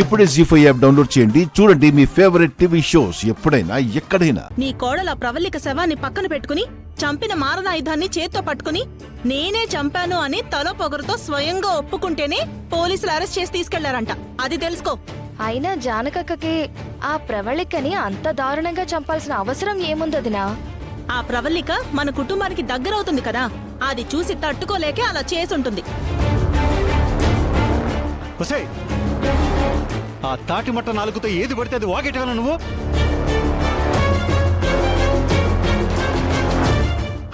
ఇప్పుడే జీ5 app download చేయండి. చూడండి మీ ఫేవరెట్ టీవీ షోస్ ఎప్పుడైనా ఎక్కడైనా. నీ కోడల ప్రవల్లిక శవాన్ని పక్కన పెట్టుకుని చంపిన మారణాయుధాన్ని చేత్తో పట్టుకుని నేనే చంపాను అని తలో పొగరుతో స్వయంగా ఒప్పుకుంటేనే పోలీసులు అరెస్ట్ చేసి తీసుకెళ్లారంట. అది తెలుసుకో. అయినా జానకక్కకి ఆ ప్రవళికని అంత దారుణంగా చంపాల్సిన అవసరం ఏముందదినా? ఆ ప్రవల్లిక మన కుటుంబానికి దగ్గరవుతుంది కదా, అది చూసి తట్టుకోలేకే అలా చేసుంటుంది. ఆ తాటి మట్ట నాలుగుతో ఏది పడితే అది వాగేటవేనా నువ్వు?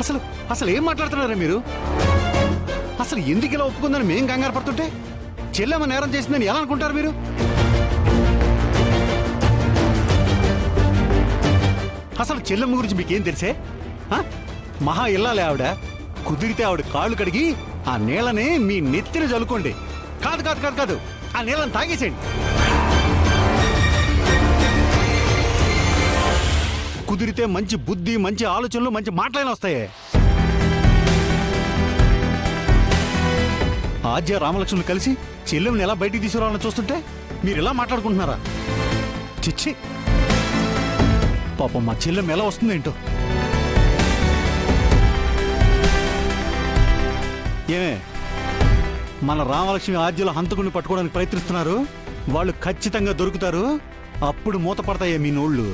అసలు అసలు ఏం మాట్లాడుతున్నారా మీరు? అసలు ఎందుకు ఇలా ఒప్పుకుందని మేం కంగారు పడుతుంటే చెల్లెమ్మ నేరం చేసిందని ఎలా అనుకుంటారు మీరు? అసలు చెల్లెమ్మ గురించి మీకేం తెలిసే? మహా ఇల్లాలే ఆవిడ. కుదిరితే ఆవిడ కాళ్ళు కడిగి ఆ నీళ్ళని మీ నెత్తిన చల్లుకోండి. కాదు కాదు కాదు కాదు, ఆ నీళ్ళని తాగేసేయండి. కుదిరితే మంచి బుద్ధి, మంచి ఆలోచనలు, మంచి మాటలైనా వస్తాయి. ఆద్య రామలక్ష్మణులు కలిసి చెల్లెమ్ని ఎలా బయటికి తీసుకురావాలని చూస్తుంటే మీరు ఇలా మాట్లాడుకుంటున్నారా? చిచ్చి, పాపం మా చెల్లెమ్మ ఎలా వస్తుందేంటో. ఏమే, మన రామలక్ష్మి ఆద్యలో హంతకుని పట్టుకోవడానికి ప్రయత్నిస్తున్నారు. వాళ్ళు ఖచ్చితంగా దొరుకుతారు. అప్పుడు మూత పడతాయే మీ నోళ్ళు.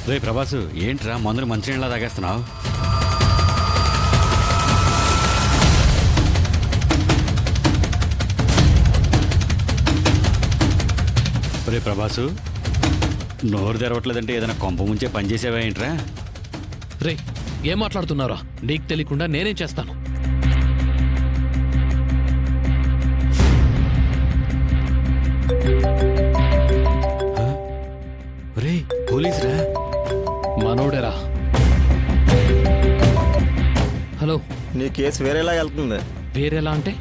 రే ప్రభాసు, ఏంట్రా మందులు మంచినీళ్ళ తాగేస్తున్నావు? రే ప్రభాసు, నోరు తెరవట్లేదంటే ఏదైనా కొంప ముంచే పనిచేసేవా ఏంట్రా? రే, ఏం మాట్లాడుతున్నారా? నీకు తెలియకుండా నేనేం చేస్తాను? రే పోలీసురా? మనోడేరా. హలో, నీ కేసు వేరేలా వెళ్తుంది. వేరేలా అంటే?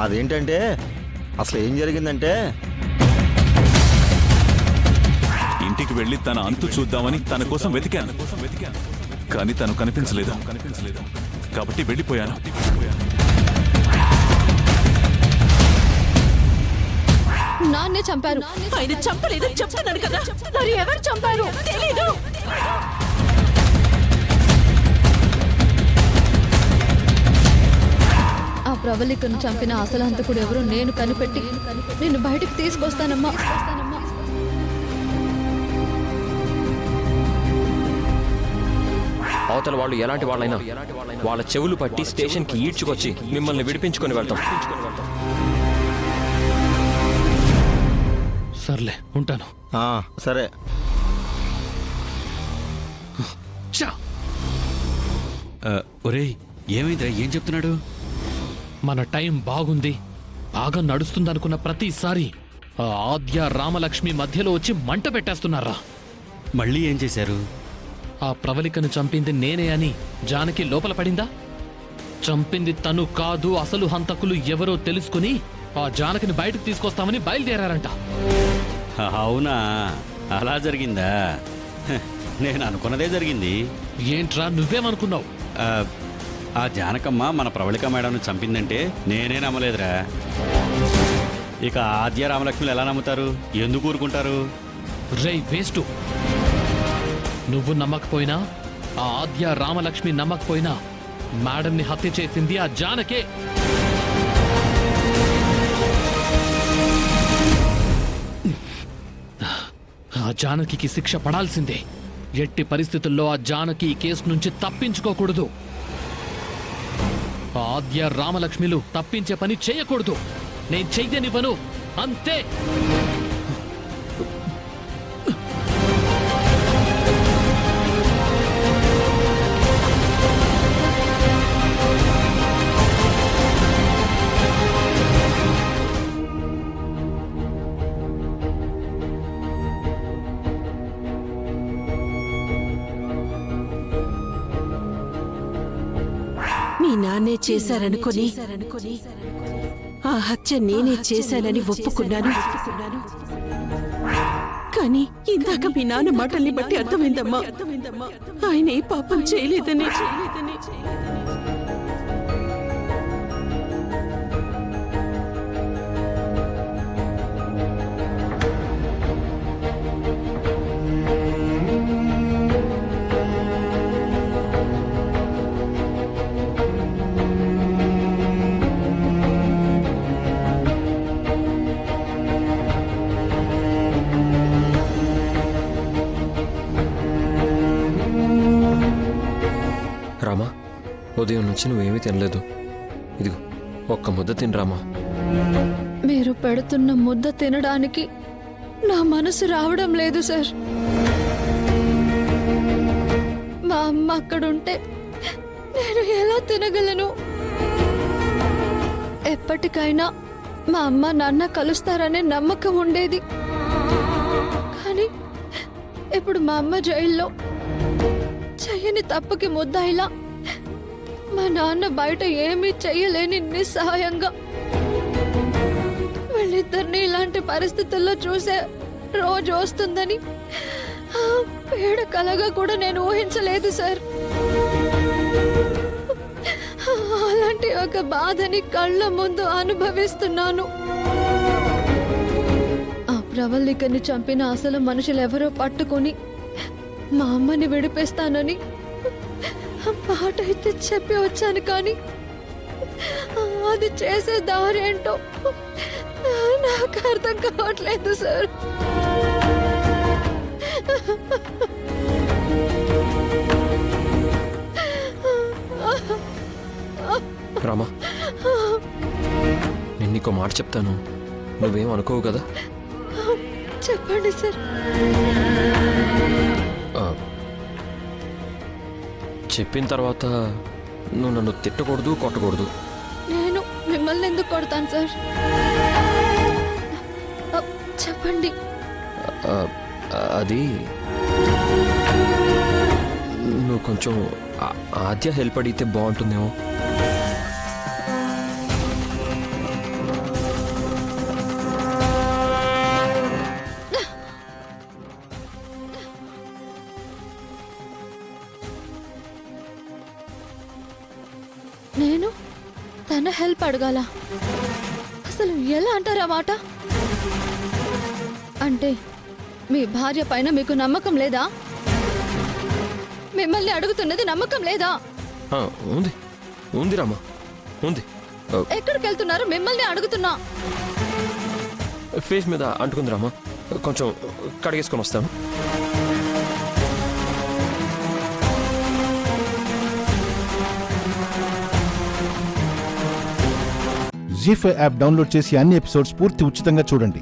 అదేంటంటే అసలు ఏం జరిగిందంటే, ఇంటికి వెళ్ళి తన అంతు చూద్దామని తన కోసం వెతికాను, కానీ తను కనిపించలేదు. కాబట్టి వెళ్ళిపోయాను. నాన్నే చంపారు. ఆయన చంపలేదు చెప్తున్నాడు కదా, మరి ఎవరు చంపారు తెలీదు. ఆ ప్రవళికను చంపిన అసలు హంతకుడు ఎవరో నేను కనిపెట్టి నిన్ను బయటకు తీసుకొస్తానమ్మా. అవతల వాళ్ళు ఎలాంటి వాళ్ళైనా వాళ్ళ చెవులు పట్టి స్టేషన్కి ఈడ్చుకొచ్చి మిమ్మల్ని విడిపించుకొని వెళ్తాం. సర్లే, ఉంటాను. సరే. ఒరేయ్, ఏమైందిరా? ఏం చెప్తున్నాడు? మన టైం బాగుంది, బాగా నడుస్తుందనుకున్న ప్రతిసారి ఆ ఆద్య రామలక్ష్మి మధ్యలో వచ్చి మంట పెట్టేస్తున్నారా? మళ్ళీ ఏం చేశారు? ఆ ప్రవళికను చంపింది నేనే అని జానకి లోపల పడిందా? చంపింది తను కాదు, అసలు హంతకులు ఎవరో తెలుసుకుని ఆ జానకిని బయటకు తీసుకొస్తామని బయలుదేరారంట. అవునా? అలా జరిగిందా? నేను అనుకున్నదే జరిగింది. ఏంట్రా నువ్వేమనుకున్నావు? ఆ జానకమ్మ మన ప్రవళిక మేడంను చంపిందంటే నేనే నమ్మలేదురా. ఇక ఆద్య రామలక్ష్మిలు ఎలా నమ్ముతారు? ఎందుకు ఊరుకుంటారు? రే వేస్టు, నువ్వు నమ్మకపోయినా ఆ ఆద్య రామలక్ష్మి నమ్మకపోయినా మేడంని హత్య చేసింది ఆ జానకే. ఆ జానకి శిక్ష పడాల్సిందే. ఎట్టి పరిస్థితుల్లో ఆ జానకి ఈ కేసు నుంచి తప్పించుకోకూడదు. ఆద్య రామలక్ష్మిలు తప్పించే పని చేయకూడదు. నేను చెయ్యనివ్వను, అంతే. మీ నాన్నే చేశారనుకొని ఆ హత్య నేనే చేశానని ఒప్పుకున్నాను. కానీ ఇందాక మీ నాన్న మాటల్ని బట్టి అర్థమైందమ్మా, ఆయన ఏ పాపం చేయలేదని. రామా, ఉదయం నుంచి నువ్వేమీ తినలేదు. ఇదిగో ఒక్క ముద్ద తిని రామా. మీరు పెడుతున్న ముద్ద తినడానికి నా మనసు రావడం లేదు సార్. మా అమ్మ అక్కడుంటే నేను ఎలా తినగలను? ఎప్పటికైనా మా అమ్మ నాన్న కలుస్తారనే నమ్మకం ఉండేది. కానీ ఇప్పుడు మా అమ్మ జైల్లో, చెయ్యని తప్పుకి ముద్దాయిలా, మా నాన్న బయట ఏమీ చెయ్యలేని నిస్సహాయంగా. వాళ్ళిద్దరిని ఇలాంటి పరిస్థితుల్లో చూసే రోజు వస్తుందని పేడ కలగా కూడా నేను ఊహించలేదు సార్. అలాంటి ఒక బాధని కళ్ళ ముందు అనుభవిస్తున్నాను. ఆ ప్రవళికని చంపిన అసలు మనుషులెవరో పట్టుకొని మా అమ్మని విడిపేస్తానని మాట అయితే చెప్పి వచ్చాను. కానీ అది చేసే దారి ఏంటో నాకు అర్థం కావట్లేదు సార్. రామా, నేను నీకో మాట చెప్తాను, నువ్వేం అనుకోవు కదా? చెప్పండి సార్. చెప్పిన తర్వాత నువ్వు నన్ను తిట్టకూడదు, కొట్టకూడదు. నేను మిమ్మల్ని ఎందుకు కొడతాను సార్? చెప్పండి. అది నువ్వు కొంచెం ఆద్య హెల్ప్ అడిగితే బాగుంటుందేమో. నేను తన హెల్ప్ అడగాల? అసలు ఎలా అంటారా మాట? అంటే మీ భార్య పైన మీకు నమ్మకం లేదా? మిమ్మల్ని అడుగుతున్నది నమ్మకం లేదా? ఉంది ఉంది రామా, ఉంది. ఎక్కడికి వెళ్తున్నారు? మిమ్మల్ని అడుగుతున్నా. ఫేస్ మీద అంటుకుంది రామా, కొంచెం కడిగేసుకొని వస్తాను. జీ5 యాప్ డౌన్లోడ్ చేసి అన్ని ఎపిసోడ్స్ పూర్తి ఉచితంగా చూడండి.